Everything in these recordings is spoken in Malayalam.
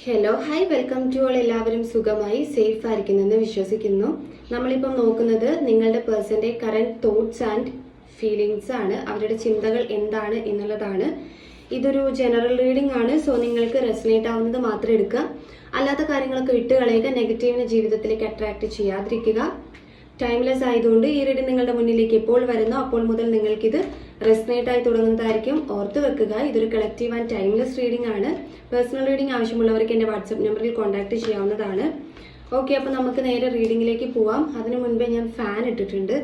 Hello hi welcome to all. എല്ലാവരും സുഖമായി സേഫ് ആയിരിക്കുന്നെന്ന് വിശ്വസിക്കുന്നു. നമ്മളിപ്പം നോക്കുന്നത് നിങ്ങളുടെ പേഴ്സന്റെ കറന്റ് തോട്ട്സ് ആൻഡ് ഫീലിങ്സ് ആണ്, അവരുടെ ചിന്തകൾ എന്താണ് എന്നുള്ളതാണ്. ഇതൊരു ജനറൽ റീഡിംഗ് ആണ്. സോ നിങ്ങൾക്ക് റെസനേറ്റ് ആവുന്നത് മാത്രം എടുക്കുക, അല്ലാത്ത കാര്യങ്ങളൊക്കെ വിട്ടുകളയുക. നെഗറ്റീവിനെ ജീവിതത്തിലേക്ക് അട്രാക്ട് ചെയ്യാതിരിക്കുക. ടൈംലെസ് ആയതുകൊണ്ട് ഈ റീഡിംഗ് നിങ്ങളുടെ മുന്നിലേക്ക് എപ്പോൾ വരുന്നോ അപ്പോൾ മുതൽ നിങ്ങൾക്കിത് റെസനേറ്റ് ആയി തുടങ്ങുന്നതായിരിക്കും. ഓർത്ത് വെക്കുക, ഇതൊരു കളക്റ്റീവ് ആൻഡ് ടൈംലെസ് റീഡിംഗ് ആണ്. പേഴ്സണൽ റീഡിംഗ് ആവശ്യമുള്ളവർക്ക് എൻ്റെ വാട്സപ്പ് നമ്പറിൽ കോൺടാക്ട് ചെയ്യാവുന്നതാണ്. ഓക്കെ, അപ്പോൾ നമുക്ക് നേരെ റീഡിങ്ങിലേക്ക് പോവാം. അതിനു മുൻപേ ഞാൻ ഫാൻ ഇട്ടിട്ടുണ്ട്.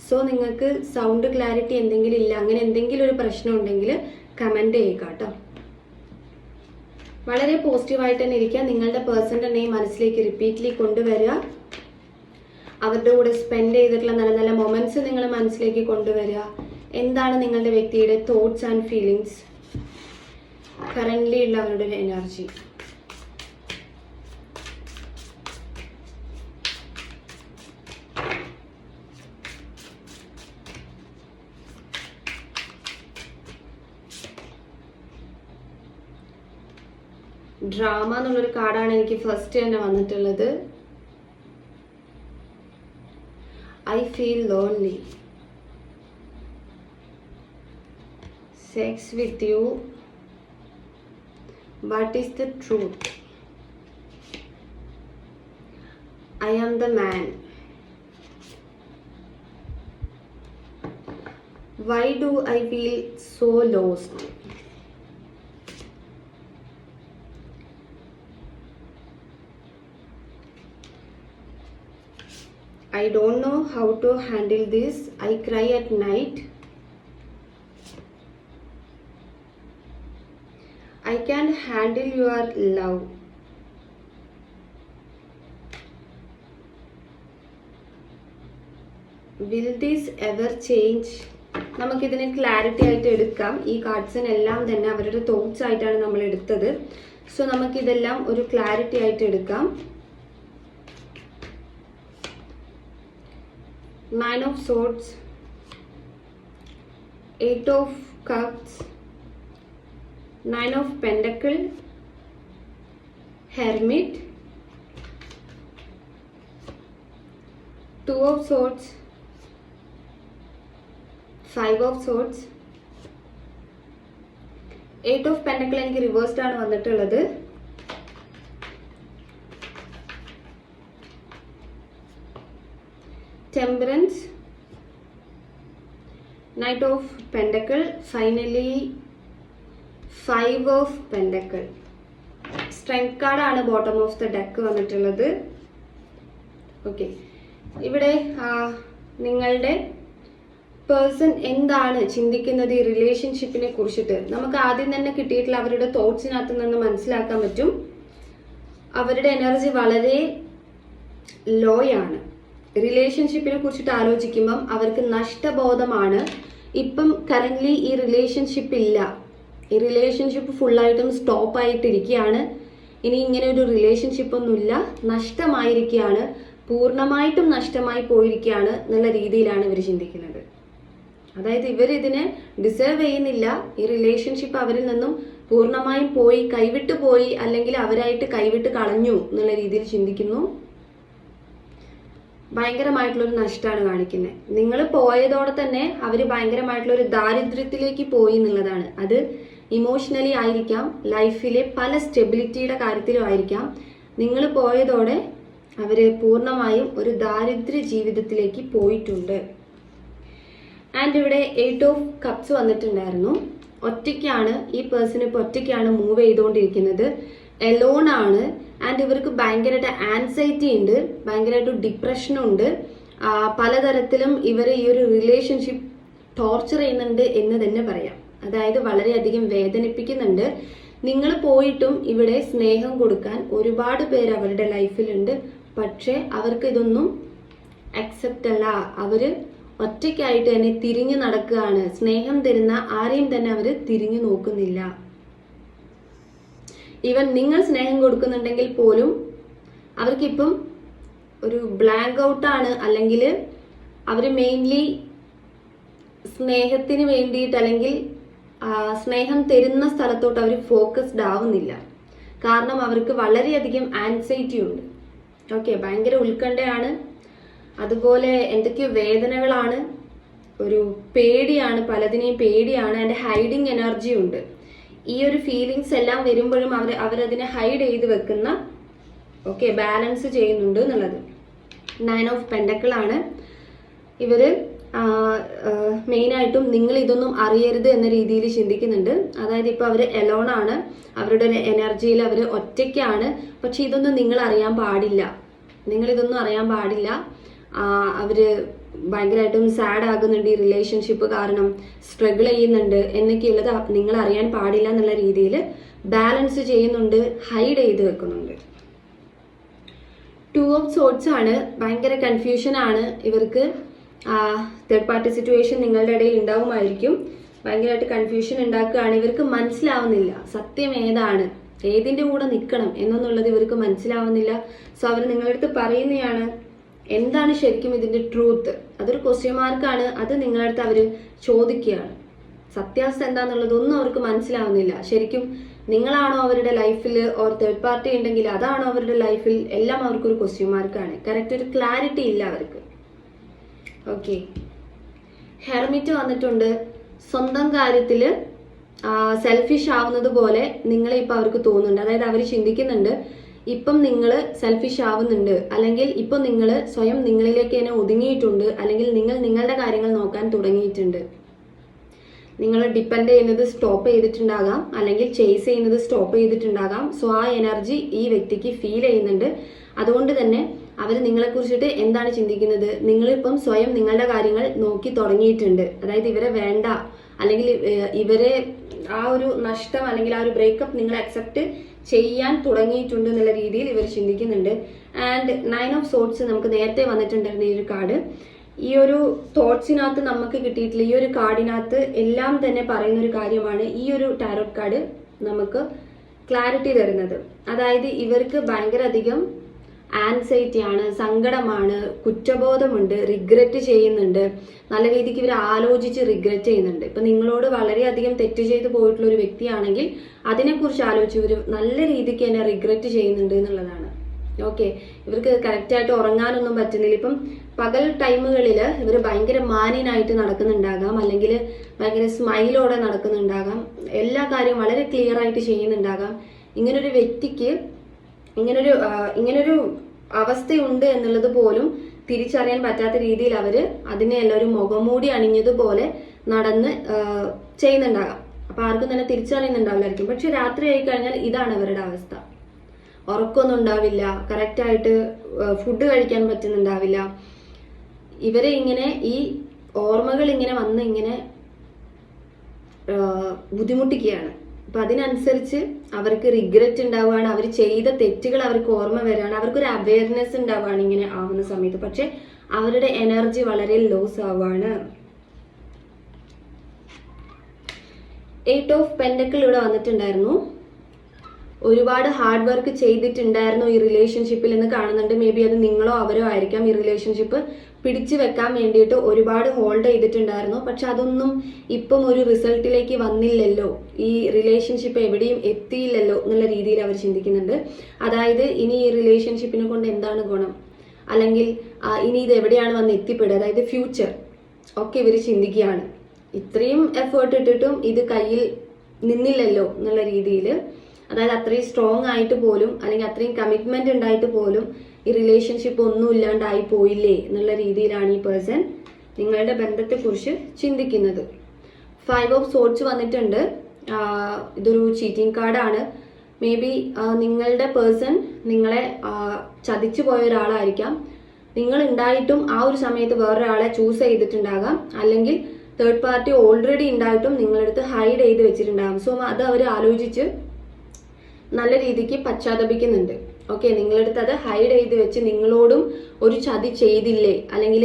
സോ നിങ്ങൾക്ക് സൗണ്ട് ക്ലാരിറ്റി എന്തെങ്കിലും ഇല്ല, അങ്ങനെ എന്തെങ്കിലും ഒരു പ്രശ്നം ഉണ്ടെങ്കിൽ കമൻറ്റ് ചെയ്യുക കേട്ടോ. വളരെ പോസിറ്റീവായിട്ട് തന്നെ ഇരിക്കുക. നിങ്ങളുടെ പേഴ്സന്റെ നെയിം മനസ്സിലേക്ക് റിപ്പീറ്റ്ലി കൊണ്ടുവരിക. അവരുടെ കൂടെ സ്പെൻഡ് ചെയ്തിട്ടുള്ള നല്ല നല്ല മൊമെന്റ്സ് നിങ്ങൾ മനസ്സിലേക്ക് കൊണ്ടുവരിക. എന്താണ് നിങ്ങളുടെ വ്യക്തിയുടെ തോട്ട്സ് ആൻഡ് ഫീലിങ്സ്, കറന്റ്ലി ഉള്ള അവരുടെ ഒരു എനർജി. ഡ്രാമ എന്നുള്ളൊരു കാർഡാണ് എനിക്ക് ഫസ്റ്റ് തന്നെ വന്നിട്ടുള്ളത്. I feel lonely. Sex with you. What is the truth? I am the man. Why do I feel so lost? I don't know how to handle this. I cry at night. I can't handle your love. Will this ever change? നമുക്കിതിനെ ക്ലാരിറ്റി ആയിട്ട് എടുക്കാം. ഈ കാർഡ്സിനെല്ലാം തന്നെ അവരുടെ തോട്ട്സ് ആയിട്ടാണ് നമ്മൾ എടുത്തത്. സോ നമുക്കിതെല്ലാം ഒരു ക്ലാരിറ്റി ആയിട്ട് എടുക്കാം. Nine of Swords, Eight of Cups, Nine of Pentacles, Hermit, Two of Swords, Five of Swords, Eight of Pentacles എനിക്ക് റിവേഴ്സ്ഡ് ആണ് വന്നിട്ടുള്ളത്. Temperance, Knight of Pentacle, finally Five of Pentacle. Strength card ആണ് ബോട്ടം ഓഫ് ദ ഡെക്ക് വന്നിട്ടുള്ളത്. ഓക്കെ, ഇവിടെ നിങ്ങളുടെ പേഴ്സൺ എന്താണ് ചിന്തിക്കുന്നത് ഈ റിലേഷൻഷിപ്പിനെ കുറിച്ചിട്ട് നമുക്ക് ആദ്യം തന്നെ കിട്ടിയിട്ടുള്ള അവരുടെ തോട്ട്സിനകത്ത് നിന്ന് മനസ്സിലാക്കാൻ പറ്റും. അവരുടെ എനർജി വളരെ ലോ ആണ്. റിലേഷൻഷിപ്പിനെ കുറിച്ചിട്ട് ആലോചിക്കുമ്പം അവർക്ക് നഷ്ടബോധമാണ്. ഇപ്പം കറന്റ്ലി ഈ റിലേഷൻഷിപ്പ് ഇല്ല, ഈ റിലേഷൻഷിപ്പ് ഫുള്ളായിട്ടും സ്റ്റോപ്പ് ആയിട്ടിരിക്കുകയാണ്. ഇനി ഇങ്ങനെ ഒരു റിലേഷൻഷിപ്പ് ഒന്നുമില്ല, നഷ്ടമായിരിക്കുകയാണ്, പൂർണ്ണമായിട്ടും നഷ്ടമായി പോയിരിക്കുകയാണ് എന്നുള്ള രീതിയിലാണ് ഇവർ ചിന്തിക്കുന്നത്. അതായത് ഇവർ ഇതിനെ ഡിസേർവ് ചെയ്യുന്നില്ല, ഈ റിലേഷൻഷിപ്പ് അവരിൽ നിന്നും പൂർണ്ണമായും പോയി, കൈവിട്ടു പോയി, അല്ലെങ്കിൽ അവരായിട്ട് കൈവിട്ട് കളഞ്ഞു എന്നുള്ള രീതിയിൽ ചിന്തിക്കുന്നു. ഭയങ്കരമായിട്ടുള്ളൊരു നഷ്ടമാണ് കാണിക്കുന്നത്. നിങ്ങൾ പോയതോടെ തന്നെ അവർ ഭയങ്കരമായിട്ടുള്ളൊരു ദാരിദ്ര്യത്തിലേക്ക് പോയി എന്നുള്ളതാണ്. അത് ഇമോഷണലി ആയിരിക്കാം, ലൈഫിലെ പല സ്റ്റെബിലിറ്റിയുടെ കാര്യത്തിലും ആയിരിക്കാം. നിങ്ങൾ പോയതോടെ അവർ പൂർണ്ണമായും ഒരു ദാരിദ്ര്യ ജീവിതത്തിലേക്ക് പോയിട്ടുണ്ട്. ആൻഡ് ഇവിടെ 8 ഓഫ് കപ്സ് വന്നിട്ടുണ്ടായിരുന്നു. ഒറ്റയ്ക്കാണ് ഈ പേഴ്സൺ, ഇപ്പോൾ ഒറ്റയ്ക്കാണ് മൂവ് ചെയ്തുകൊണ്ടിരിക്കുന്നത്, എലോൺ ആണ്. ആൻഡ് ഇവർക്ക് ഭയങ്കരമായിട്ട് ആൻസൈറ്റി ഉണ്ട്, ഭയങ്കരമായിട്ട് ഡിപ്രഷനും ഉണ്ട്. പലതരത്തിലും ഇവരെ ഈ ഒരു റിലേഷൻഷിപ്പ് ടോർച്ചർ ചെയ്യുന്നുണ്ട് എന്ന് തന്നെ പറയാം. അതായത് വളരെയധികം വേദനിപ്പിക്കുന്നുണ്ട്. നിങ്ങൾ പോയിട്ടും ഇവിടെ സ്നേഹം കൊടുക്കാൻ ഒരുപാട് പേര് അവരുടെ ലൈഫിലുണ്ട്. പക്ഷെ അവർക്ക് ഇതൊന്നും അക്സെപ്റ്റ് അല്ല. അവര് ഒറ്റയ്ക്കായിട്ട് തന്നെ തിരിഞ്ഞു നടക്കുകയാണ്. സ്നേഹം തരുന്ന ആരെയും തന്നെ അവര് തിരിഞ്ഞു നോക്കുന്നില്ല. ഈവൻ നിങ്ങൾ സ്നേഹം കൊടുക്കുന്നുണ്ടെങ്കിൽ പോലും അവർക്കിപ്പം ഒരു ബ്ലാങ്ക് ഔട്ടാണ്. അല്ലെങ്കിൽ അവർ മെയിൻലി സ്നേഹത്തിന് വേണ്ടിയിട്ട് അല്ലെങ്കിൽ സ്നേഹം തരുന്ന സ്ഥലത്തോട്ട് അവർ ഫോക്കസ്ഡ് ആവുന്നില്ല. കാരണം അവർക്ക് വളരെയധികം ആൻസൈറ്റി ഉണ്ട്. ഓക്കെ, ഭയങ്കര ഉത്കണ്ഠയാണ്, അതുപോലെ എന്തൊക്കെയോ വേദനകളാണ്, ഒരു പേടിയാണ്, പലതിനെയും പേടിയാണ്, ആൻഡ് ഹൈഡിങ് എനർജി ഉണ്ട്. ഈ ഒരു ഫീലിങ്സ് എല്ലാം വരുമ്പോഴും അവരതിനെ ഹൈഡ് ചെയ്ത് വെക്കുന്ന, ഓക്കെ, ബാലൻസ് ചെയ്യുന്നുണ്ട് എന്നുള്ളത്. 9 ഓഫ് പെൻഡക്കിൾ ആണ്. ഇവര് മെയിനായിട്ടും നിങ്ങൾ ഇതൊന്നും അറിയരുത് എന്ന രീതിയിൽ ചിന്തിക്കുന്നുണ്ട്. അതായത് ഇപ്പൊ അവര് എലോൺ ആണ്, അവരുടെ എനർജിയിൽ അവർ ഒറ്റയ്ക്കാണ്. പക്ഷെ ഇതൊന്നും നിങ്ങൾ അറിയാൻ പാടില്ല, നിങ്ങളിതൊന്നും അറിയാൻ പാടില്ല. അവര് ഭയങ്കരമായിട്ടും സാഡ് ആകുന്നുണ്ട്, ഈ റിലേഷൻഷിപ്പ് കാരണം സ്ട്രഗിൾ ചെയ്യുന്നുണ്ട് എന്നൊക്കെയുള്ളത് നിങ്ങൾ അറിയാൻ പാടില്ല എന്നുള്ള രീതിയിൽ ബാലൻസ് ചെയ്യുന്നുണ്ട്, ഹൈഡ് ചെയ്ത് വെക്കുന്നുണ്ട്. 2 ഓഫ് സോർട്സ് ആണ്. ഭയങ്കര കൺഫ്യൂഷൻ ആണ് ഇവർക്ക്. തേർഡ് പാർട്ടി സിറ്റുവേഷൻ നിങ്ങളുടെ ഇടയിൽ ഉണ്ടാവുമായിരിക്കും. ഭയങ്കരമായിട്ട് കൺഫ്യൂഷൻ ഉണ്ടാക്കുകയാണ്. ഇവർക്ക് മനസ്സിലാവുന്നില്ല സത്യം ഏതാണ്, ഏതിന്റെ കൂടെ നിൽക്കണം എന്നുള്ളത് ഇവർക്ക് മനസ്സിലാവുന്നില്ല. സോ അവർ നിങ്ങളുടെ അടുത്ത് പറയുന്നതാണ് എന്താണ് ശരിക്കും ഇതിന്റെ ട്രൂത്ത്. അതൊരു ക്വസ്റ്റ്യൻ മാർക്കാണ്. അത് നിങ്ങളുടെ അടുത്ത് അവർ ചോദിക്കുകയാണ്. സത്യാവസ്ഥ എന്താന്നുള്ളതൊന്നും അവർക്ക് മനസ്സിലാവുന്നില്ല. ശരിക്കും നിങ്ങളാണോ അവരുടെ ലൈഫിൽ, ഓർ തേർഡ് പാർട്ടി ഉണ്ടെങ്കിൽ അതാണോ അവരുടെ ലൈഫിൽ, എല്ലാം അവർക്കൊരു ക്വസ്റ്റ്യൻ മാർക്കാണ്. കറക്റ്റ് ഒരു ക്ലാരിറ്റി ഇല്ല അവർക്ക്. ഓക്കെ, ഹെർമിറ്റ് വന്നിട്ടുണ്ട്. സ്വന്തം കാര്യത്തില് സെൽഫിഷ് ആവുന്നത് പോലെ നിങ്ങളെ ഇപ്പൊ അവർക്ക് തോന്നുന്നുണ്ട്. അതായത് അവർ ചിന്തിക്കുന്നുണ്ട് ഇപ്പം നിങ്ങൾ സെൽഫിഷ് ആവുന്നുണ്ട്, അല്ലെങ്കിൽ ഇപ്പം നിങ്ങൾ സ്വയം നിങ്ങളിലേക്ക് തന്നെ ഒതുങ്ങിയിട്ടുണ്ട്, അല്ലെങ്കിൽ നിങ്ങൾ നിങ്ങളുടെ കാര്യങ്ങൾ നോക്കാൻ തുടങ്ങിയിട്ടുണ്ട്. നിങ്ങൾ ഡിപ്പെൻഡ് ചെയ്യുന്നത് സ്റ്റോപ്പ് ചെയ്തിട്ടുണ്ടാകാം, അല്ലെങ്കിൽ ചേസ് ചെയ്യുന്നത് സ്റ്റോപ്പ് ചെയ്തിട്ടുണ്ടാകാം. സോ ആ എനർജി ഈ വ്യക്തിക്ക് ഫീൽ ചെയ്യുന്നുണ്ട്. അതുകൊണ്ട് തന്നെ അവർ നിങ്ങളെ കുറിച്ചിട്ട് എന്താണ് ചിന്തിക്കുന്നത്, നിങ്ങളിപ്പം സ്വയം നിങ്ങളുടെ കാര്യങ്ങൾ നോക്കി തുടങ്ങിയിട്ടുണ്ട്. അതായത് ഇവരെ വേണ്ട, അല്ലെങ്കിൽ ഇവരെ ആ ഒരു നഷ്ടം അല്ലെങ്കിൽ ആ ഒരു ബ്രേക്കപ്പ് നിങ്ങൾ അക്സെപ്റ്റ് ചെയ്യാൻ തുടങ്ങിയിട്ടുണ്ട് എന്നുള്ള രീതിയിൽ ഇവർ ചിന്തിക്കുന്നുണ്ട്. ആൻഡ് 9 ഓഫ് സോർട്സ് നമുക്ക് നേരത്തെ വന്നിട്ടുണ്ടായിരുന്ന ഈ ഒരു കാർഡ്, ഈ ഒരു തോട്ട്സിനകത്ത് നമുക്ക് കിട്ടിയിട്ടുള്ള ഈ ഒരു കാർഡിനകത്ത് എല്ലാം തന്നെ പറയുന്ന ഒരു കാര്യമാണ് ഈ ഒരു ടാരോട്ട് കാർഡ് നമുക്ക് ക്ലാരിറ്റി തരുന്നത്. അതായത് ഇവർക്ക് ഭയങ്കര അധികം ആൻസൈറ്റി ആണ്, സങ്കടമാണ്, കുറ്റബോധമുണ്ട്, റിഗ്രറ്റ് ചെയ്യുന്നുണ്ട്. നല്ല രീതിക്ക് ഇവർ ആലോചിച്ച് റിഗ്രറ്റ് ചെയ്യുന്നുണ്ട്. ഇപ്പൊ നിങ്ങളോട് വളരെയധികം തെറ്റ് ചെയ്ത് പോയിട്ടുള്ള ഒരു വ്യക്തിയാണെങ്കിൽ അതിനെക്കുറിച്ച് ആലോചിച്ച് ഇവർ നല്ല രീതിക്ക് തന്നെ റിഗ്രറ്റ് ചെയ്യുന്നുണ്ട് എന്നുള്ളതാണ്. ഓക്കെ, ഇവർക്ക് കറക്റ്റായിട്ട് ഉറങ്ങാനൊന്നും പറ്റുന്നില്ല. ഇപ്പം പകൽ ടൈമുകളിൽ ഇവർ ഭയങ്കര മാന്യനായിട്ട് നടക്കുന്നുണ്ടാകാം, അല്ലെങ്കിൽ ഭയങ്കര സ്മൈലോടെ നടക്കുന്നുണ്ടാകാം, എല്ലാ കാര്യവും വളരെ ക്ലിയർ ആയിട്ട് ചെയ്യുന്നുണ്ടാകാം. ഇങ്ങനൊരു വ്യക്തിക്ക് ഇങ്ങനൊരു അവസ്ഥയുണ്ട് എന്നുള്ളത് പോലും തിരിച്ചറിയാൻ പറ്റാത്ത രീതിയിൽ അവര് അതിനെ എല്ലാവരും മുഖംമൂടി അണിഞ്ഞതുപോലെ നടന്ന് ചെയ്യുന്നുണ്ടാകാം. അപ്പൊ ആർക്കും തന്നെ തിരിച്ചറിയുന്നുണ്ടാവില്ലായിരിക്കും. പക്ഷെ രാത്രി ആയി കഴിഞ്ഞാൽ ഇതാണ് അവരുടെ അവസ്ഥ. ഉറക്കമൊന്നും ഉണ്ടാവില്ല, കറക്റ്റായിട്ട് ഫുഡ് കഴിക്കാൻ പറ്റുന്നുണ്ടാവില്ല. ഇവരെ ഇങ്ങനെ ഈ ഓർമ്മകൾ ഇങ്ങനെ വന്ന് ഇങ്ങനെ ബുദ്ധിമുട്ടിക്കുകയാണ്. അപ്പൊ അതിനനുസരിച്ച് അവർക്ക് റിഗ്രറ്റ് ഉണ്ടാവുകയാണ്, അവർ ചെയ്ത തെറ്റുകൾ അവർക്ക് ഓർമ്മ വരികയാണ്, അവർക്കൊരു അവയർനെസ് ഉണ്ടാവുകയാണ് ഇങ്ങനെ ആവുന്ന സമയത്ത്. പക്ഷെ അവരുടെ എനർജി വളരെ ലോസ് ആവുകയാണ്. 8 ഓഫ് പെൻഡക്കിൾ ഇവിടെ വന്നിട്ടുണ്ടായിരുന്നു. ഒരുപാട് ഹാർഡ് വർക്ക് ചെയ്തിട്ടുണ്ടായിരുന്നു ഈ റിലേഷൻഷിപ്പിൽ എന്ന് കാണുന്നുണ്ട്. മേ ബി അത് നിങ്ങളോ അവരോ ആയിരിക്കാം. ഈ റിലേഷൻഷിപ്പ് പിടിച്ചു വെക്കാൻ വേണ്ടിയിട്ട് ഒരുപാട് ഹോൾഡ് ചെയ്തിട്ടുണ്ടായിരുന്നു. പക്ഷെ അതൊന്നും ഇപ്പം ഒരു റിസൾട്ടിലേക്ക് വന്നില്ലല്ലോ, ഈ റിലേഷൻഷിപ്പ് എവിടെയും എത്തിയില്ലല്ലോ എന്നുള്ള രീതിയിൽ അവർ ചിന്തിക്കുന്നുണ്ട്. അതായത് ഇനി ഈ റിലേഷൻഷിപ്പിനെ കൊണ്ട് എന്താണ് ഗുണം, അല്ലെങ്കിൽ ഇനി ഇത് എവിടെയാണ് വന്ന് എത്തിപ്പെടുക, അതായത് ഫ്യൂച്ചർ ഒക്കെ ഇവർ ചിന്തിക്കുകയാണ്. ഇത്രയും എഫേർട്ട് ഇട്ടിട്ടും ഇത് കയ്യിൽ നിന്നില്ലല്ലോ എന്നുള്ള രീതിയിൽ. അതായത് അത്രയും സ്ട്രോങ് ആയിട്ട് പോലും, അല്ലെങ്കിൽ അത്രയും കമ്മിറ്റ്മെന്റ് ഉണ്ടായിട്ട് പോലും ഈ റിലേഷൻഷിപ്പ് ഒന്നും ഇല്ലാണ്ടായി പോയില്ലേ എന്നുള്ള രീതിയിലാണ് ഈ പേഴ്സൺ നിങ്ങളുടെ ബന്ധത്തെക്കുറിച്ച് ചിന്തിക്കുന്നത്. 5 ഓഫ് സോർട്സ് വന്നിട്ടുണ്ട്. ഇതൊരു ചീറ്റിംഗ് കാർഡാണ്. മേ ബി നിങ്ങളുടെ പേഴ്സൺ നിങ്ങളെ ചതിച്ചു പോയ ഒരാളായിരിക്കാം. നിങ്ങൾ ഉണ്ടായിട്ടും ആ ഒരു സമയത്ത് വേറൊരാളെ ചൂസ് ചെയ്തിട്ടുണ്ടാകാം, അല്ലെങ്കിൽ തേർഡ് പാർട്ടി ഓൾറെഡി ഉണ്ടായിട്ടും നിങ്ങളടുത്ത് ഹൈഡ് ചെയ്ത് വെച്ചിട്ടുണ്ടാകും. സോ അത് അവർ ആലോചിച്ച് നല്ല രീതിക്ക് പശ്ചാത്തപിക്കുന്നുണ്ട്. ഓക്കെ, നിങ്ങളടുത്ത് അത് ഹൈഡ് ചെയ്ത് വെച്ച് നിങ്ങളോടും ഒരു ചതി ചെയ്തില്ലേ, അല്ലെങ്കിൽ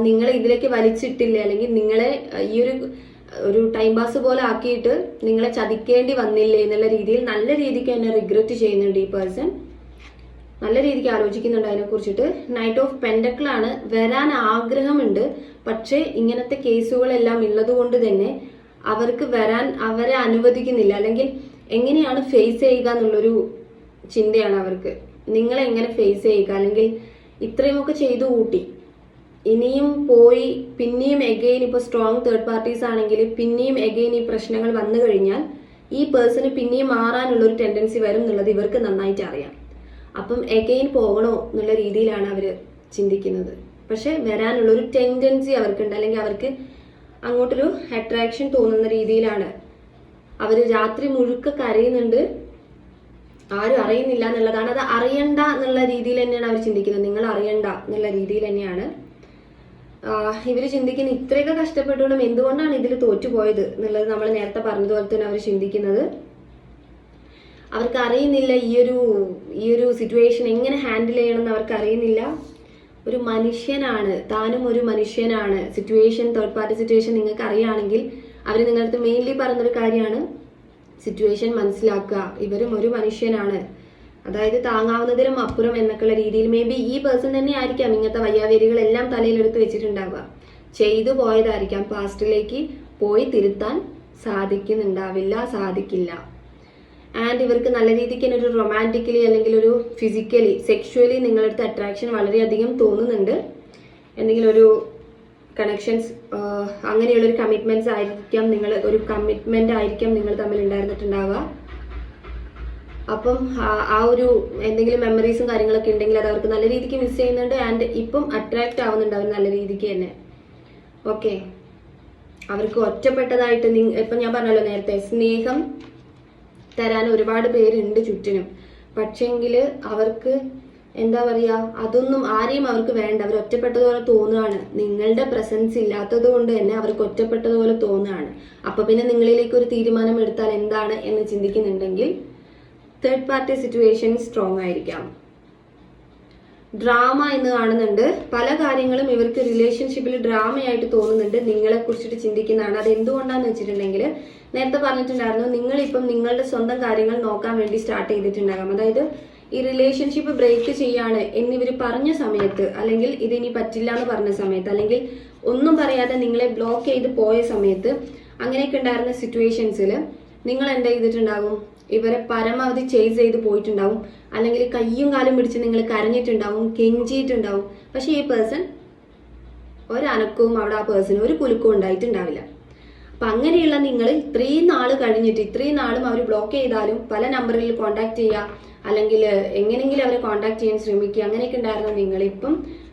നിങ്ങളെ ഇതിലേക്ക് വലിച്ചിട്ടില്ലേ, അല്ലെങ്കിൽ നിങ്ങളെ ഈ ഒരു ടൈം പാസ് പോലെ ആക്കിയിട്ട് നിങ്ങളെ ചതിക്കേണ്ടി വന്നില്ലേ എന്നുള്ള രീതിയിൽ നല്ല രീതിക്ക് തന്നെ റിഗ്രറ്റ് ചെയ്യുന്നുണ്ട് ഈ പേഴ്സൺ. നല്ല രീതിക്ക് ആലോചിക്കുന്നുണ്ട് അതിനെ കുറിച്ചിട്ട്. 9 ഓഫ് പെൻഡക്കിൾ ആണ്. വരാൻ ആഗ്രഹമുണ്ട്, പക്ഷേ ഇങ്ങനത്തെ കേസുകളെല്ലാം ഉള്ളത് കൊണ്ട് തന്നെ അവർക്ക് വരാൻ അവരെ അനുവദിക്കുന്നില്ല, അല്ലെങ്കിൽ എങ്ങനെയാണ് ഫേസ് ചെയ്യുക എന്നുള്ളൊരു ചിന്തയാണ് അവർക്ക്. നിങ്ങളെ എങ്ങനെ ഫേസ് ചെയ്യുക, അല്ലെങ്കിൽ ഇത്രയുമൊക്കെ ചെയ്തു കൂട്ടി ഇനിയും പോയി പിന്നെയും എഗെയിൻ, ഇപ്പോൾ സ്ട്രോങ് തേർഡ് പാർട്ടീസ് ആണെങ്കിൽ പിന്നെയും എഗെയിൻ ഈ പ്രശ്നങ്ങൾ വന്നു കഴിഞ്ഞാൽ ഈ പേഴ്സണ് പിന്നെയും മാറാനുള്ളൊരു ടെൻഡൻസി വരും എന്നുള്ളത് ഇവർക്ക് നന്നായിട്ട് അറിയാം. അപ്പം എഗെയിൻ പോകണോ എന്നുള്ള രീതിയിലാണ് അവർ ചിന്തിക്കുന്നത്. പക്ഷെ വരാനുള്ളൊരു ടെൻഡൻസി അവർക്കുണ്ട്, അല്ലെങ്കിൽ അവർക്ക് അങ്ങോട്ടൊരു അട്രാക്ഷൻ തോന്നുന്ന രീതിയിലാണ്. അവർ രാത്രി മുഴുക്ക കരയുന്നുണ്ട്, ആരും അറിയുന്നില്ല എന്നുള്ളതാണ്. അത് അറിയണ്ട എന്നുള്ള രീതിയിൽ തന്നെയാണ് അവർ ചിന്തിക്കുന്നത്. നിങ്ങൾ അറിയണ്ട എന്നുള്ള രീതിയിൽ തന്നെയാണ് ഇവർ ചിന്തിക്കുന്നത്. ഇത്രയൊക്കെ കഷ്ടപ്പെട്ടുകൊണ്ടും എന്തുകൊണ്ടാണ് ഇതിൽ തോറ്റുപോയത് എന്നുള്ളത് നമ്മൾ നേരത്തെ പറഞ്ഞതുപോലെ തന്നെ അവർ ചിന്തിക്കുന്നത്. അവർക്ക് അറിയുന്നില്ല ഈ ഒരു സിറ്റുവേഷൻ എങ്ങനെ ഹാൻഡിൽ ചെയ്യണമെന്ന് അവർക്ക് അറിയുന്നില്ല. ഒരു മനുഷ്യനാണ്, താനും ഒരു മനുഷ്യനാണ്. സിറ്റുവേഷൻ, തേർഡ് പാർട്ടി സിറ്റുവേഷൻ നിങ്ങൾക്ക് അറിയുകയാണെങ്കിൽ അവർ നിങ്ങളടുത്ത് മെയിൻലി പറഞ്ഞൊരു കാര്യമാണ് സിറ്റുവേഷൻ മനസ്സിലാക്കുക. ഇവരും ഒരു മനുഷ്യനാണ്, അതായത് താങ്ങാവുന്നതിലും അപ്പുറം എന്നൊക്കെയുള്ള രീതിയിൽ. മേ ബി ഈ പേഴ്സൺ തന്നെ ആയിരിക്കാം ഇങ്ങനത്തെ വയ്യാവേരികളെല്ലാം തലയിലെടുത്ത് വെച്ചിട്ടുണ്ടാവുക. ചെയ്തു പോയതായിരിക്കാം, പാസ്റ്റിലേക്ക് പോയി തിരുത്താൻ സാധിക്കില്ല. ആൻഡ് ഇവർക്ക് നല്ല രീതിക്ക് തന്നെ ഒരു റൊമാൻറ്റിക്കലി അല്ലെങ്കിൽ ഒരു ഫിസിക്കലി സെക്ഷുവലി നിങ്ങളടുത്ത് അട്രാക്ഷൻ വളരെയധികം തോന്നുന്നുണ്ട്. എന്തെങ്കിലും ഒരു കണക്ഷൻസ്, അങ്ങനെയുള്ളൊരു കമ്മിറ്റ്മെന്റ്സ് ആയിരിക്കാം, ഒരു കമ്മിറ്റ്മെന്റ് ആയിരിക്കാം നിങ്ങൾ തമ്മിൽ ഉണ്ടായിരുന്നിട്ടുണ്ടാവുക. അപ്പം ആ ഒരു എന്തെങ്കിലും മെമ്മറീസും കാര്യങ്ങളൊക്കെ ഉണ്ടെങ്കിൽ അത് അവർക്ക് നല്ല രീതിക്ക് മിസ് ചെയ്യുന്നുണ്ട്. ആൻഡ് ഇപ്പം അട്രാക്ട് ആവുന്നുണ്ട് അവർ നല്ല രീതിക്ക് തന്നെ. ഓക്കെ, അവർക്ക് ഒറ്റപ്പെട്ടതായിട്ട് ഇപ്പം ഞാൻ പറഞ്ഞല്ലോ നേരത്തെ, സ്നേഹം തരാൻ ഒരുപാട് പേരുണ്ട് ചുറ്റിനും. പക്ഷെങ്കിൽ അവർക്ക് എന്താ പറയുക, അതൊന്നും ആരെയും അവർക്ക് വേണ്ട. അവർ ഒറ്റപ്പെട്ടതുപോലെ തോന്നുകയാണ്. നിങ്ങളുടെ പ്രസൻസ് ഇല്ലാത്തത് കൊണ്ട് തന്നെ അവർക്ക് ഒറ്റപ്പെട്ടതുപോലെ തോന്നുകയാണ്. അപ്പൊ പിന്നെ നിങ്ങളിലേക്ക് ഒരു തീരുമാനം എടുത്താൽ എന്താണ് എന്ന് ചിന്തിക്കുന്നുണ്ടെങ്കിൽ തേർഡ് പാർട്ടി സിറ്റുവേഷൻ സ്ട്രോങ് ആയിരിക്കാം. ഡ്രാമ എന്ന് കാണുന്നുണ്ട്. പല കാര്യങ്ങളും ഇവർക്ക് റിലേഷൻഷിപ്പിൽ ഡ്രാമയായിട്ട് തോന്നുന്നുണ്ട്. നിങ്ങളെ കുറിച്ചിട്ട് ചിന്തിക്കുന്നതാണ്. അത് എന്തുകൊണ്ടാന്ന് വെച്ചിട്ടുണ്ടെങ്കിൽ നേരത്തെ പറഞ്ഞിട്ടുണ്ടായിരുന്നു, നിങ്ങളിപ്പം നിങ്ങളുടെ സ്വന്തം കാര്യങ്ങൾ നോക്കാൻ വേണ്ടി സ്റ്റാർട്ട് ചെയ്തിട്ടുണ്ടാകാം. അതായത് ഈ റിലേഷൻഷിപ്പ് ബ്രേക്ക് ചെയ്യാണ് എന്നിവർ പറഞ്ഞ സമയത്ത്, അല്ലെങ്കിൽ ഇതിനി പറ്റില്ല എന്ന് പറഞ്ഞ സമയത്ത്, അല്ലെങ്കിൽ ഒന്നും പറയാതെ നിങ്ങളെ ബ്ലോക്ക് ചെയ്ത് പോയ സമയത്ത്, അങ്ങനെയൊക്കെ ഉണ്ടായിരുന്ന സിറ്റുവേഷൻസിൽ നിങ്ങൾ എന്താ ചെയ്തിട്ടുണ്ടാകും, ഇവരെ പരമാവധി ചേസ് ചെയ്ത് പോയിട്ടുണ്ടാവും. അല്ലെങ്കിൽ കയ്യും കാലും പിടിച്ച് നിങ്ങൾ കരഞ്ഞിട്ടുണ്ടാവും, കെഞ്ചിയിട്ടുണ്ടാവും. പക്ഷെ ഈ പേഴ്സൺ ഒരനക്കവും അവിടെ ആ പേഴ്സൺ ഒരു കുലുക്കവും ഉണ്ടായിട്ടുണ്ടാവില്ല. അപ്പൊ അങ്ങനെയുള്ള നിങ്ങൾ ഇത്രയും നാൾ കഴിഞ്ഞിട്ട്, ഇത്രയും നാളും അവർ ബ്ലോക്ക് ചെയ്താലും പല നമ്പറിൽ കോൺടാക്ട് ചെയ്യുക, അല്ലെങ്കിൽ എങ്ങനെയെങ്കിലും അവരെ കോൺടാക്ട് ചെയ്യാൻ ശ്രമിക്കുക, അങ്ങനെയൊക്കെ ഉണ്ടായിരുന്ന നിങ്ങൾ ഇപ്പം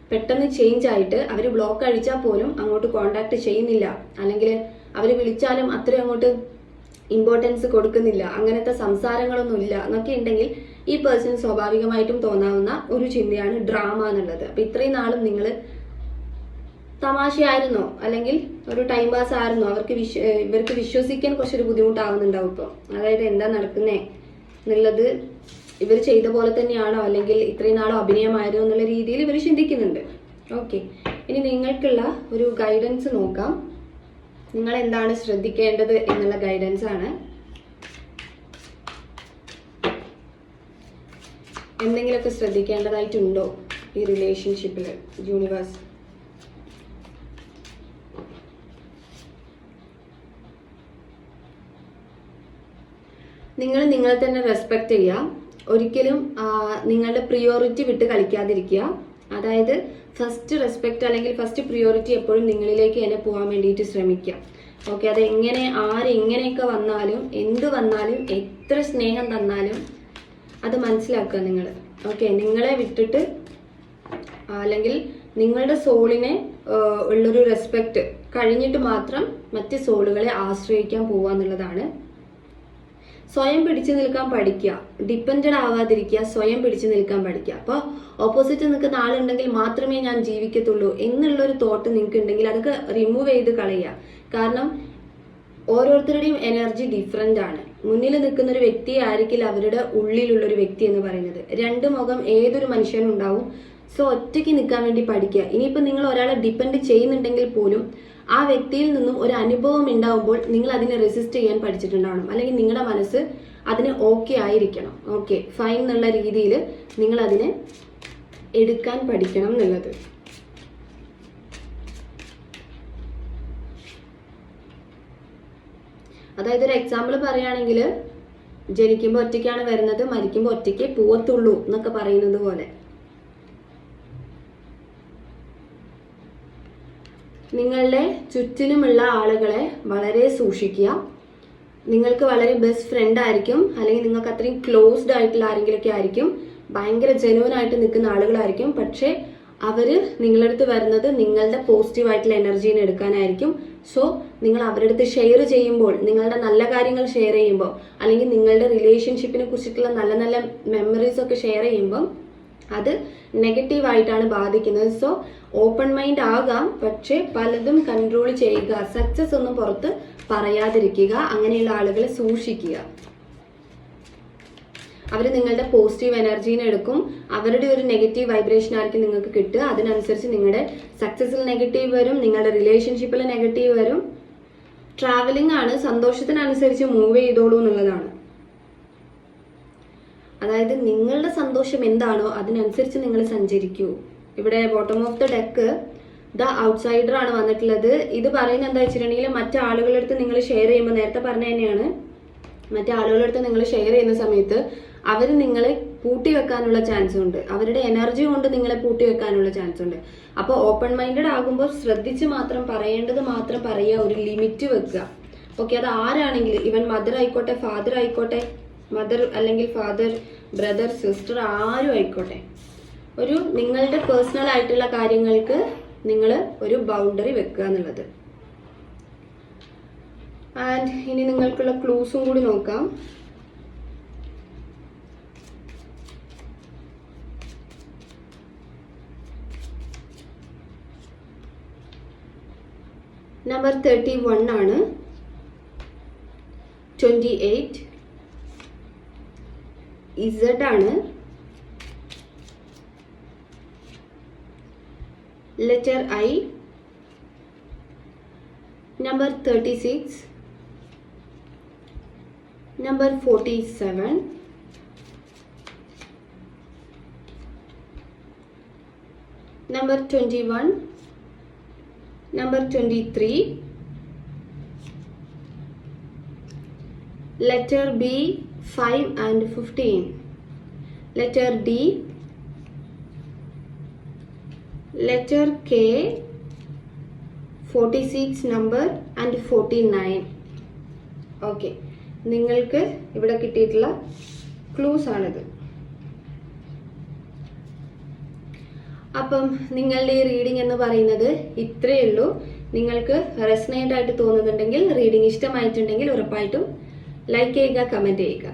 പെട്ടെന്ന് ചേഞ്ച് ആയിട്ട് അവർ ബ്ലോക്ക് അടിച്ചാൽ പോലും അങ്ങോട്ട് കോൺടാക്ട് ചെയ്യുന്നില്ല, അല്ലെങ്കിൽ അവർ വിളിച്ചാലും അത്രയും അങ്ങോട്ട് ഇമ്പോർട്ടൻസ് കൊടുക്കുന്നില്ല, അങ്ങനത്തെ സംസാരങ്ങളൊന്നും ഇല്ല എന്നൊക്കെ ഉണ്ടെങ്കിൽ ഈ പേഴ്സൺ സ്വാഭാവികമായിട്ടും തോന്നാവുന്ന ഒരു ചിന്തയാണ് ഡ്രാമ എന്നുള്ളത്. അപ്പൊ ഇത്രയും നാളും നിങ്ങൾ തമാശയായിരുന്നോ അല്ലെങ്കിൽ ഒരു ടൈം പാസ് ആയിരുന്നോ, ഇവർക്ക് വിശ്വസിക്കാൻ കുറച്ചൊരു ബുദ്ധിമുട്ടാവുന്നുണ്ടാവും ഇപ്പൊ. അതായത് എന്താ നടക്കുന്നേ എന്നുള്ളത് ഇവർ ചെയ്ത പോലെ തന്നെയാണോ, അല്ലെങ്കിൽ ഇത്രയും നാളോ അഭിനയമായിരുന്നോ എന്നുള്ള രീതിയിൽ ഇവർ ചിന്തിക്കുന്നുണ്ട്. ഓക്കെ, ഇനി നിങ്ങൾക്കുള്ള ഒരു ഗൈഡൻസ് നോക്കാം. നിങ്ങൾ എന്താണ് ശ്രദ്ധിക്കേണ്ടത് എന്നുള്ള ഗൈഡൻസ് ആണ്. എന്തെങ്കിലുമൊക്കെ ശ്രദ്ധിക്കേണ്ടതായിട്ടുണ്ടോ ഈ റിലേഷൻഷിപ്പിൽ യൂണിവേഴ്സ്? നിങ്ങൾ നിങ്ങളെ തന്നെ റെസ്പെക്ട് ചെയ്യുക. ഒരിക്കലും നിങ്ങളുടെ പ്രിയോറിറ്റി വിട്ട് കളിക്കാതിരിക്കുക. അതായത് ഫസ്റ്റ് റെസ്പെക്ട് അല്ലെങ്കിൽ ഫസ്റ്റ് പ്രിയോറിറ്റി എപ്പോഴും നിങ്ങളിലേക്ക് തന്നെ പോകാൻ വേണ്ടിയിട്ട് ശ്രമിക്കുക. ഓക്കെ, അത് ആരെങ്ങനെയൊക്കെ വന്നാലും, എന്ത് വന്നാലും, എത്ര സ്നേഹം തന്നാലും അത് മനസ്സിലാക്കുക നിങ്ങൾ. ഓക്കെ, നിങ്ങളെ വിട്ടിട്ട് അല്ലെങ്കിൽ നിങ്ങളുടെ സോളിനെ ഉള്ളൊരു റെസ്പെക്ട് കഴിഞ്ഞിട്ട് മാത്രം മറ്റ് സോളുകളെ ആശ്രയിക്കാൻ പോവുക എന്നുള്ളതാണ്. സ്വയം പിടിച്ചു നിൽക്കാൻ പഠിക്കുക, ഡിപ്പെൻഡഡ് ആവാതിരിക്കുക, സ്വയം പിടിച്ചു നിൽക്കാൻ പഠിക്കുക. അപ്പോൾ ഓപ്പോസിറ്റ് നിൽക്കുന്ന ആളുണ്ടെങ്കിൽ മാത്രമേ ഞാൻ ജീവിക്കത്തുള്ളൂ എന്നുള്ളൊരു തോട്ട് നിങ്ങൾക്ക് ഉണ്ടെങ്കിൽ അതൊക്കെ റിമൂവ് ചെയ്ത് കളയുക. കാരണം ഓരോരുത്തരുടെയും എനർജി ഡിഫറെൻ്റ് ആണ്. മുന്നിൽ നിൽക്കുന്ന ഒരു വ്യക്തിയെ ആയിരിക്കില്ല അവരുടെ ഉള്ളിലുള്ളൊരു വ്യക്തി എന്ന് പറയുന്നത്. രണ്ട് മുഖം ഏതൊരു മനുഷ്യനും ഉണ്ടാവും. സോ ഒറ്റയ്ക്ക് നിൽക്കാൻ വേണ്ടി പഠിക്കുക. ഇനിയിപ്പോൾ നിങ്ങൾ ഒരാളെ ഡിപ്പെൻഡ് ചെയ്യുന്നുണ്ടെങ്കിൽ പോലും ആ വ്യക്തിയിൽ നിന്നും ഒരു അനുഭവം ഉണ്ടാവുമ്പോൾ നിങ്ങൾ അതിനെ റെസിസ്റ്റ് ചെയ്യാൻ പഠിച്ചിട്ടുണ്ടാവണം. അല്ലെങ്കിൽ നിങ്ങളുടെ മനസ്സ് അതിന് ഓക്കെ ആയിരിക്കണം. ഓക്കെ ഫൈൻ എന്നുള്ള രീതിയിൽ നിങ്ങൾ അതിനെ എടുക്കാൻ പഠിക്കണം എന്നുള്ളത്. അതായത് ഒരു എക്സാമ്പിൾ പറയുകയാണെങ്കിൽ ജനിക്കുമ്പോൾ ഒറ്റയ്ക്കാണ് വരുന്നത്, മരിക്കുമ്പോൾ ഒറ്റയ്ക്ക് പോവത്തുള്ളൂ എന്നൊക്കെ പറയുന്നത് പോലെ. നിങ്ങളുടെ ചുറ്റിനുമുള്ള ആളുകളെ വളരെ സൂക്ഷിക്കുക. നിങ്ങൾക്ക് വളരെ ബെസ്റ്റ് ഫ്രണ്ട് ആയിരിക്കും, അല്ലെങ്കിൽ നിങ്ങൾക്ക് അത്രയും ക്ലോസ്ഡ് ആയിട്ടുള്ള ആരെങ്കിലുമൊക്കെ ആയിരിക്കും, ഭയങ്കര ജെനുവൻ ആയിട്ട് നിൽക്കുന്ന ആളുകളായിരിക്കും. പക്ഷെ അവര് നിങ്ങളുടെ അടുത്ത് വരുന്നത് നിങ്ങളുടെ പോസിറ്റീവ് ആയിട്ടുള്ള എനർജീനെ എടുക്കാനായിരിക്കും. സോ നിങ്ങൾ അവരുടെ അടുത്ത് ഷെയർ ചെയ്യുമ്പോൾ, നിങ്ങളുടെ നല്ല കാര്യങ്ങൾ ഷെയർ ചെയ്യുമ്പോൾ, അല്ലെങ്കിൽ നിങ്ങളുടെ റിലേഷൻഷിപ്പിനെ കുറിച്ചിട്ടുള്ള നല്ല നല്ല മെമ്മറീസ് ഒക്കെ ഷെയർ ചെയ്യുമ്പോൾ അത് നെഗറ്റീവ് ആയിട്ടാണ് ബാധിക്കുന്നത്. സോ ഓപ്പൺ മൈൻഡ് ആകാം, പക്ഷെ പലതും കൺട്രോൾ ചെയ്യുക. സക്സസ് ഒന്നും പുറത്ത് പറയാതിരിക്കുക. അങ്ങനെയുള്ള ആളുകളെ സൂക്ഷിക്കുക. അവർ നിങ്ങളുടെ പോസിറ്റീവ് എനർജീനെ എടുക്കും. അവരുടെ ഒരു നെഗറ്റീവ് വൈബ്രേഷൻ ആയിരിക്കും നിങ്ങൾക്ക് കിട്ടുക. അതിനനുസരിച്ച് നിങ്ങളുടെ സക്സസിൽ നെഗറ്റീവ് വരും, നിങ്ങളുടെ റിലേഷൻഷിപ്പിൽ നെഗറ്റീവ് വരും. ട്രാവലിംഗ് ആണ്, സന്തോഷത്തിനനുസരിച്ച് മൂവ് ചെയ്തോളൂ എന്നുള്ളതാണ്. അതായത് നിങ്ങളുടെ സന്തോഷം എന്താണോ അതിനനുസരിച്ച് നിങ്ങൾ സഞ്ചരിക്കൂ. ഇവിടെ bottom of the deck the outsider ആണ് വന്നിട്ടുള്ളത്. ഇത് പറയുന്നത് എന്താ വെച്ചിട്ടുണ്ടെങ്കിൽ മറ്റു ആളുകളുടെ അടുത്ത് നിങ്ങൾ ഷെയർ ചെയ്യുമ്പോൾ, നേരത്തെ പറഞ്ഞ തന്നെയാണ്, മറ്റു ആളുകളുടെ അടുത്ത് നിങ്ങൾ ഷെയർ ചെയ്യുന്ന സമയത്ത് അവർ നിങ്ങളെ പൂട്ടി വെക്കാനുള്ള ചാൻസ് ഉണ്ട്. അവരുടെ എനർജി കൊണ്ട് നിങ്ങളെ പൂട്ടി വെക്കാനുള്ള ചാൻസ് ഉണ്ട്. അപ്പോൾ ഓപ്പൺ മൈൻഡഡ് ആകുമ്പോൾ ശ്രദ്ധിച്ച് മാത്രം പറയേണ്ടത് മാത്രം പറയുക, ഒരു ലിമിറ്റ് വെക്കുക. ഓക്കെ, അത് ആരാണെങ്കിലും, ഈവൻ മദർ ആയിക്കോട്ടെ, ഫാദർ ആയിക്കോട്ടെ, മദർ അല്ലെങ്കിൽ ഫാദർ, ബ്രദർ, സിസ്റ്റർ, ആരും ആയിക്കോട്ടെ, ഒരു നിങ്ങളുടെ പേഴ്സണൽ ആയിട്ടുള്ള കാര്യങ്ങൾക്ക് നിങ്ങൾ ഒരു ബൗണ്ടറി വെക്കുക എന്നുള്ളത്. ആൻഡ് ഇനി നിങ്ങൾക്കുള്ള ക്ലൂസും കൂടി നോക്കാം. നമ്പർ 31 ആണ്, 28 Z ആണ്, letter I, number 36, number 47, number 21, number 23, letter B 5 and 15, letter D, letter K 46 number and 49. Okay, നിങ്ങൾക്ക് ഇവിടെ കിട്ടിയിട്ടുള്ള ക്ലൂസ് ആണിത്. അപ്പം നിങ്ങളുടെ ഈ റീഡിംഗ് എന്ന് പറയുന്നത് ഇത്രയേ ഉള്ളൂ. നിങ്ങൾക്ക് റെസനേറ്റ് ആയിട്ട് തോന്നുന്നുണ്ടെങ്കിൽ, റീഡിംഗ് ഇഷ്ടമായിട്ടുണ്ടെങ്കിൽ ഉറപ്പായിട്ടും ലൈക്ക് ചെയ്യുക, കമൻറ്റ് ചെയ്യുക.